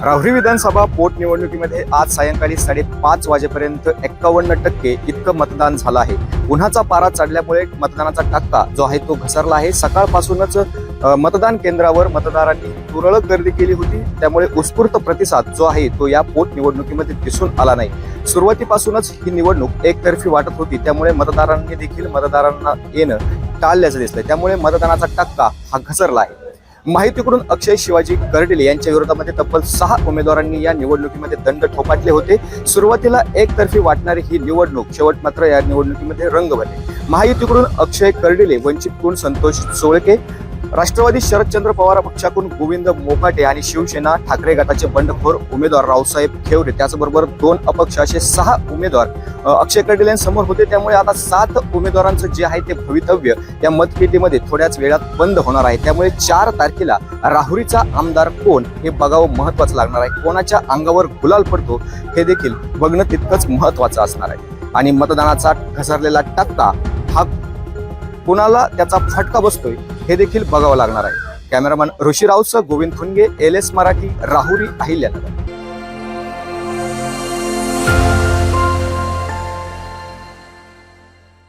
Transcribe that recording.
राहुरी विधानसभा पोटनिवडणुकीमध्ये आज सायंकाळी 5:30 वाजेपर्यंत 51% इतकं मतदान झालं आहे। उन्हाचा पारा चढल्यामुळे मतदानाचा टक्का जो आहे तो घसरला आहे। सकाळपासूनच मतदान केंद्रावर मतदारांनी तुरळक गर्दी केली होती, त्यामुळे उत्स्फूर्त प्रतिसाद जो आहे तो या पोटनिवडणुकीमध्ये दिसून आला नाही। सुरुवातीपासूनच ही निवडणूक एकतर्फी वाटत होती, त्यामुळे मतदारांनी देखील मतदारांना येणं टाळल्याचं दिसलंय, त्यामुळे मतदानाचा टक्का हा घसरला आहे। माहितीकडून अक्षय शिवाजी कर्डिले यांच्या विरोधामध्ये तब्बल 6 उमेदवारांनी या निवडणुकीमध्ये दंड ठोठावले होते। सुरुवातीला एकतर्फी वाटणारी ही निवडणूक शेवट मात्र या निवडणुकीमध्ये रंग भरले। महायुतीकडून अक्षय कर्डिले, वंचितकडून संतोष सोळके, राष्ट्रवादी शरदचंद्र पवार पक्षाकडून गोविंद मोकाटे आणि शिवसेना ठाकरे गटाचे बंडखोर उमेदवार रावसाहेब खेवरे, त्याचबरोबर 2 अपक्ष असे 6 उमेदवार अक्षय कर्डिले यांच्यासमोर होते। त्यामुळे आता 7 उमेदवारांचं जे आहे ते भवितव्य या मतपेटीमध्ये थोड्याच वेळात बंद होणार आहे। त्यामुळे 4 तारखेला राहुरीचा आमदार कोण हे बघावं महत्त्वाचं लागणार आहे। कोणाच्या अंगावर गुलाल पडतो हे देखील बघणं तितकंच महत्त्वाचं असणार आहे। आणि मतदानाचा घसरलेला टक्का हा कोणाला त्याचा फटका बसतोय हे देखील बघावं लागणार आहे। कॅमेरामॅन ऋषी राऊतसह गोविंद खुनगे, LS मराठी, राहुरी, अहिल्यानगर।